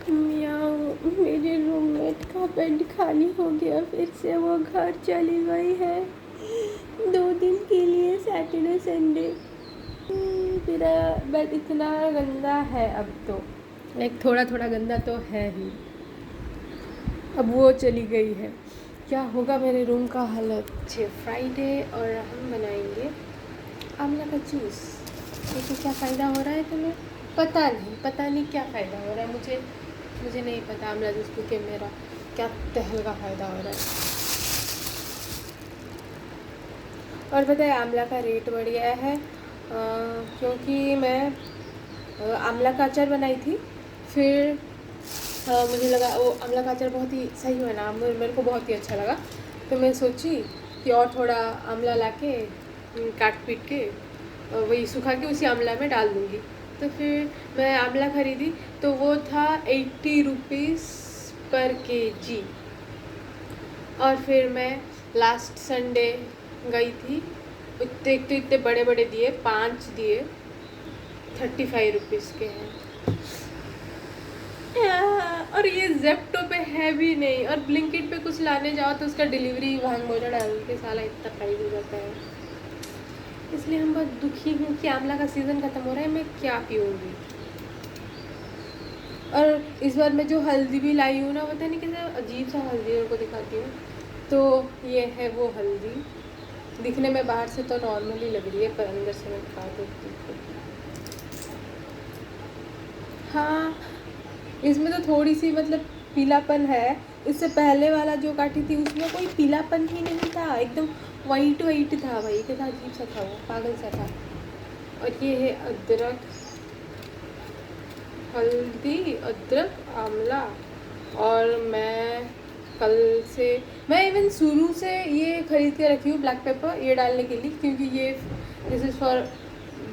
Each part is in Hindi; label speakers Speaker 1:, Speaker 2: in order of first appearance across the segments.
Speaker 1: मेरे रूममेट का बेड खाली हो गया, फिर से वो घर चली गई है 2 दिन के लिए, सैटरडे संडे। मेरा बेड इतना गंदा है अब तो, लाइक थोड़ा थोड़ा गंदा तो है ही। अब वो चली गई है, क्या होगा मेरे रूम का हालत। फ्राइडे और हम बनाएंगे आंवला का जूस। देखिए क्या फ़ायदा हो रहा है तुम्हें, पता नहीं क्या फ़ायदा हो रहा है मुझे नहीं पता आंवला जूस पी के मेरा क्या तहल का फ़ायदा हो रहा है। और पता है आंवला का रेट बढ़ गया है क्योंकि मैं आंवला का अचार बनाई थी, फिर मुझे लगा वो आंवला का अचार बहुत ही सही बना, मेरे को बहुत ही अच्छा लगा। तो मैं सोची कि और थोड़ा आंवला लाके काट पीट के वही सुखा के उसी आंवला में डाल दूँगी। तो फिर मैं आंवला ख़रीदी तो वो था 80 रुपीज़ पर केजी। और फिर मैं लास्ट संडे गई थी, इतने बड़े बड़े दिए, 5 दिए, 35 रुपीज़ के हैं। और ये जेप्टो पे है भी नहीं, और ब्लिंकिट पे कुछ लाने जाओ तो उसका डिलीवरी भांग मोटा डाल के साला इतना प्राइस हो जाता है। इसलिए हम बहुत दुखी हूँ कि आंवला का सीज़न ख़त्म हो रहा है, मैं क्या पीऊँगी। और इस बार मैं जो हल्दी भी लाई हूँ ना, पता नहीं कैसे अजीब सा हल्दी उनको दिखाती हूँ। तो ये है वो हल्दी, दिखने में बाहर से तो नॉर्मली लग रही है पर अंदर से मैं खा देती हूँ। हाँ, इसमें तो थोड़ी सी मतलब पीलापन है। इससे पहले वाला जो काटी थी उसमें कोई पीलापन ही नहीं था, एकदम वाइट था भाई, कैसा अजीब सा था वो, पागल सा था। और ये है अदरक, हल्दी, अदरक, आंवला। और मैं इवन शुरू से ये ख़रीद के रखी हूँ ब्लैक पेपर ये डालने के लिए, क्योंकि ये this is for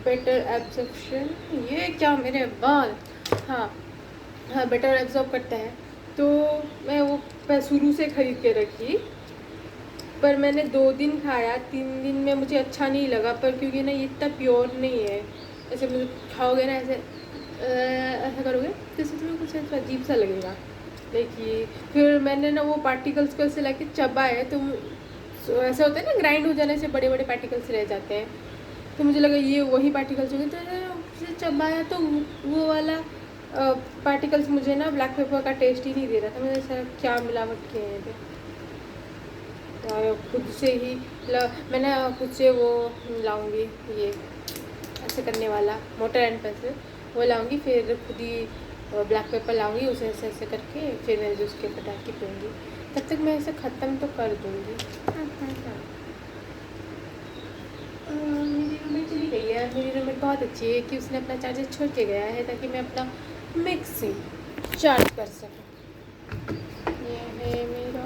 Speaker 1: better absorption. ये क्या मेरे बाल, हाँ बेटर एब्जॉर्ब करता है, तो मैं वो शुरू से ख़रीद के रखी। पर मैंने 2 दिन खाया, 3 दिन में मुझे अच्छा नहीं लगा, पर क्योंकि ना ये इतना प्योर नहीं है, ऐसे मुझे खाओगे ना ऐसा करोगे तो इससे तुम्हें कुछ ऐसा अजीब सा लगेगा। देखिए फिर मैंने ना वो पार्टिकल्स को ऐसे लाके चबाए, तो ऐसा होता है ना ग्राइंड हो जाने से बड़े बड़े पार्टिकल्स रह जाते हैं, तो मुझे लगा ये वही पार्टिकल्स होंगे, तो उसे चबाया तो वो वाला पार्टिकल्स मुझे ना ब्लैक पेपर का टेस्ट ही नहीं दे रहा था। मुझे ऐसा क्या मिलावट किए हैं थे। खुद से ही मैंने खुद से वो लाऊंगी, ये ऐसे करने वाला मोटर एंड पेंसिल वो लाऊंगी, फिर खुद ही ब्लैक पेपर लाऊंगी, उसे ऐसे ऐसे करके फिर मैं जूस के पटा के पीऊँगी। तब तक मैं इसे ख़त्म तो कर दूँगी। मेरी रूममेट चली गई है, मेरी रूममेट बहुत अच्छी है कि उसने अपना चार्जर छोड़ के गया है ताकि मैं अपना मिक्सी चार्ज कर सकूँ। ये है मेरा,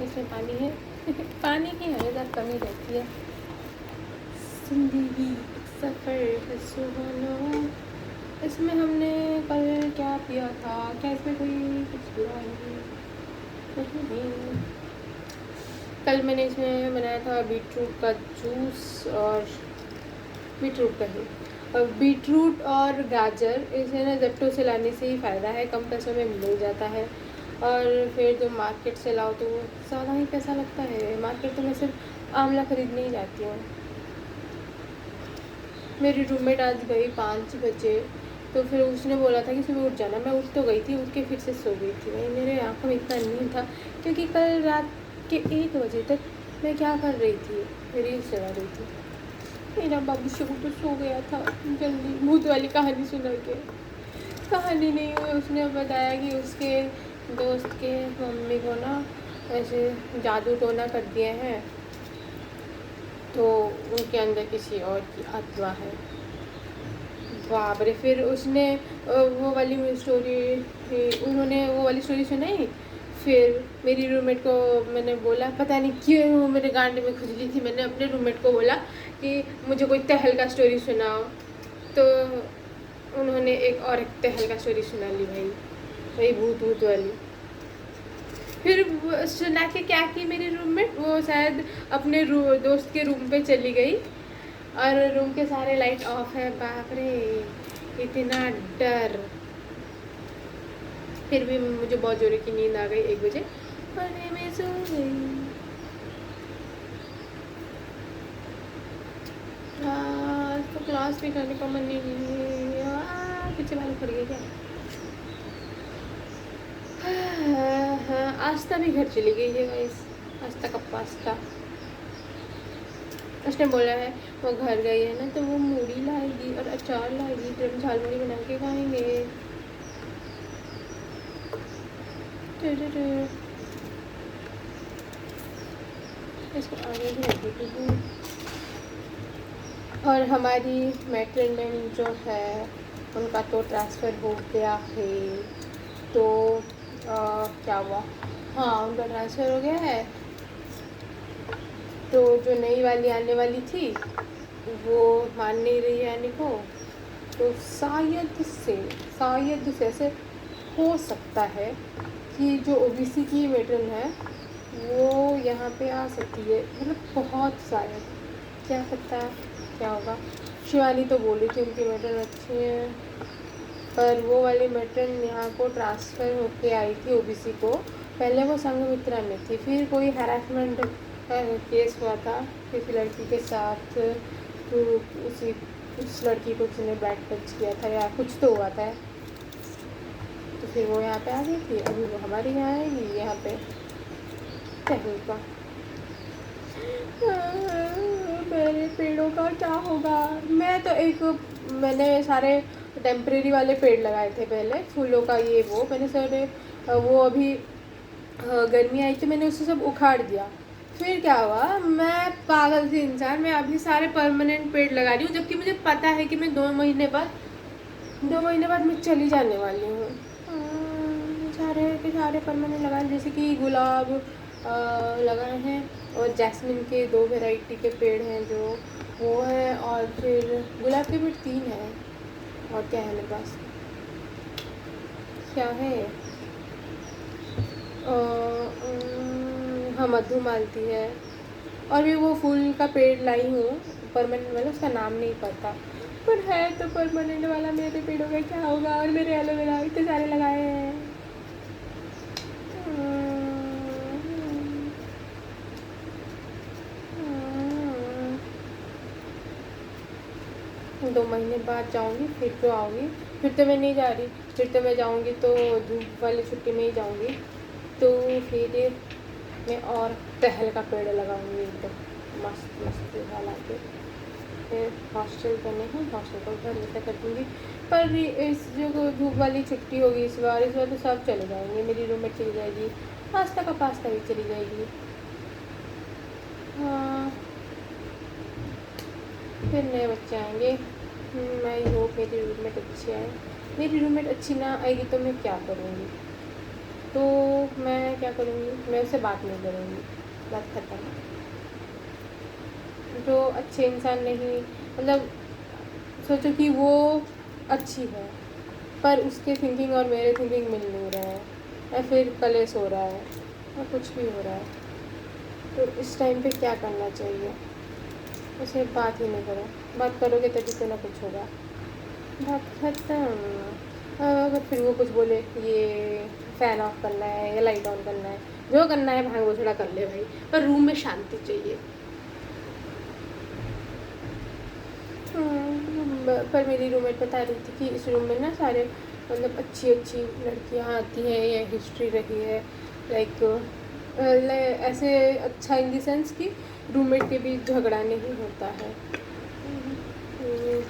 Speaker 1: इसमें पानी है पानी की हमेशा कमी रहती है। जिंदगी सफ़र है सुहाना। इसमें हमने कल क्या पिया था, क्या इसमें कोई कुछ बुरा नहीं। कल मैंने इसमें बनाया था बीटरूट का जूस, और बीटरूट का ही, और बीटरूट और गाजर इसे ना जेप्टो से लाने से ही फ़ायदा है, कम पैसों में मिल जाता है। और फिर जो मार्केट से लाओ तो वो ज़्यादा ही पैसा लगता है। मार्केट तो मैं सिर्फ आंवला ख़रीदने ही जाती हूँ। मेरी रूममेट आज गई 5 बजे, तो फिर उसने बोला था कि सुबह उठ जाना, मैं उठ तो गई थी, उठ के फिर से सो गई थी। भाई मेरे आँखों में इतना नींद था क्योंकि कल रात के 1 बजे तक मैं क्या कर रही थी, रील्स चला रही थी। मेरा बाबू शुरू तो सो गया था जल्दी, भूत वाली कहानी सुना के। कहानी नहीं हुई, उसने बताया कि उसके दोस्त के मम्मी को ना ऐसे जादू टोना कर दिए हैं, तो उनके अंदर किसी और की आत्मा है। बाप रे। फिर उसने वो वाली स्टोरी सुनाई। फिर मेरी रूममेट को मैंने बोला, पता नहीं क्यों मेरे गांड में खुजली थी, मैंने अपने रूममेट को बोला कि मुझे कोई तहलका स्टोरी सुनाओ, तो उन्होंने एक तहलका स्टोरी सुना ली भाई, वही भूत वाली। फिर सुना के क्या की मेरी रूममेट, वो शायद अपने दोस्त के रूम पे चली गई और रूम के सारे लाइट ऑफ है। बाप रे, इतना डर। फिर भी मुझे बहुत जोरों की नींद आ गई 1 बजे और मैं सो गई। आज तो क्लास भी करने का मन नहीं है। पीछे वाले पड़ गए क्या? हाँ, आस्था भी घर चली गई है गाइस। आस्था का पास्ता उसने बोला है वो घर गई है ना तो वो मूढ़ी लाएगी और अचार लाएगी, फिर हम झालमुड़ी बना के खाएंगे। इसको आगे भी रख देती हूँ। और हमारी मैट्रिमोनी जो है उनका तो ट्रांसफ़र हो गया है। तो क्या हुआ, हाँ उनका ट्रांसफ़र हो गया है। तो जो नई वाली आने वाली थी वो मान नहीं रही है आने को, तो शायद से ऐसे हो सकता है कि जो ओबीसी की मेट्रन है वो यहाँ पे आ सकती है, मतलब बहुत शायद, क्या पता क्या होगा। शिवानी तो बोली थी उनकी मेट्रन अच्छी है, पर वो वाली मेट्रन यहाँ को ट्रांसफ़र होके आई थी ओबीसी को। पहले वो संघमित्रा में थी, फिर कोई हैरेसमेंट केस हुआ था किसी लड़की के साथ, तो उस लड़की को किसी ने बैड टच किया था या कुछ तो हुआ था, तो फिर वो यहाँ पे आ गई थी। अभी वो हमारे यहाँ आएगी यहाँ पे का। मेरे पेड़ों का क्या होगा? मैं तो मैंने सारे टेम्परेरी वाले पेड़ लगाए थे पहले, फूलों का ये वो मैंने सारे, वो अभी गर्मी आई तो मैंने उसे सब उखाड़ दिया। फिर क्या हुआ, मैं पागल थी इंसान, मैं अभी सारे परमानेंट पेड़ लगा रही हूँ, जबकि मुझे पता है कि मैं 2 महीने बाद मैं चली जाने वाली हूँ। सारे परमानेंट लगाए, जैसे कि गुलाब लगाए हैं और जैस्मिन के 2 वैरायटी के पेड़ हैं जो वो है, और फिर गुलाब के पेड़ 3 हैं। और क्या है मेरे पास, क्या है, हाँ मधुमालती है। और भी वो फूल का पेड़ लाई हूँ परमानेंट वाला, उसका नाम नहीं पता, पर है तो परमानेंट वाला। मेरे पेड़ों का क्या होगा? और मेरे एलोवेरा इतने सारे लगाए हैं। 2 महीने बाद जाऊंगी, फिर तो आऊँगी। फिर तो मैं नहीं जा रही, फिर तो मैं जाऊंगी तो धूप वाली छुट्टी में ही जाऊंगी। तो फिर मैं और टहल का पेड़ लगाऊंगी एकदम मस्त मस्त वाला के। फिर हॉस्टल बने हैं, हॉस्टल को घर में कर दूँगी। पर इस जो धूप वाली छुट्टी होगी इस बार तो सब चले जाएंगे। मेरी रूममेट चली जाएगी, पास्ता का पास्ता भी चली जाएगी। हाँ, फिर नए बच्चे आएंगे। मैं होप मेरी रूममेट अच्छी आए। मेरी रूममेट अच्छी ना आएगी तो मैं क्या करूँगी? तो मैं क्या करूँगी, मैं उससे बात नहीं करूँगी, बात खत्म। जो अच्छे इंसान नहीं, मतलब सोचो कि वो अच्छी है पर उसके थिंकिंग और मेरे थिंकिंग मिल नहीं रहे हैं, या फिर कलेश हो रहा है या कुछ भी हो रहा है, तो इस टाइम पे क्या करना चाहिए? उसे बात ही नहीं करो, बात करोगे तभी तो ना कुछ होगा, बात खत्म। अगर फिर वो कुछ बोले ये फ़ैन ऑफ करना है या लाइट ऑन करना है, जो करना है भाई वो थोड़ा कर ले भाई, पर रूम में शांति चाहिए। पर मेरी रूममेट बता रही थी कि इस रूम में ना सारे मतलब अच्छी अच्छी लड़कियां आती हैं, या हिस्ट्री रही है लाइक ऐसे अच्छा इन द सेंस कि रूममेट के बीच झगड़ा नहीं होता है।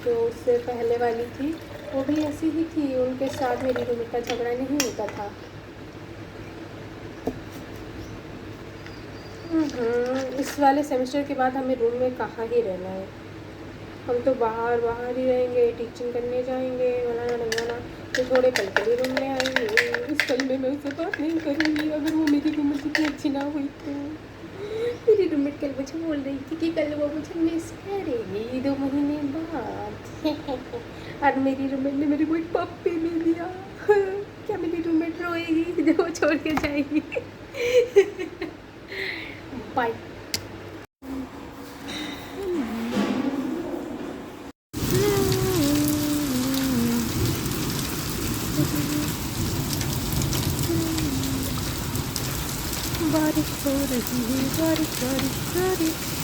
Speaker 1: जो उससे पहले वाली थी वो भी ऐसी ही थी, उनके साथ मेरी रूममेट का झगड़ा नहीं होता था। इस वाले सेमेस्टर के बाद हमें रूम में कहाँ ही रहना है, हम तो बाहर ही रहेंगे, टीचिंग करने जाएंगे, बनाना ढंगाना, तो थोड़े पल के लिए रूम में आएंगे। इस पल में मैं उससे बात नहीं करूँगी अगर वो मेरी रूममेट इतनी अच्छी ना हुई तो। मेरी रूममेट कल मुझे बोल रही थी कि कल वो मुझे मिस करेगी 2 महीने बाद। और मेरी रूममेट ने मेरे को एक पप्पी भी दिया। क्या मेरी रूममेट रोएगी जब वो छोड़ के जाएगी? बाय। बारिश हो रही है, बारिश बारिश बारिश।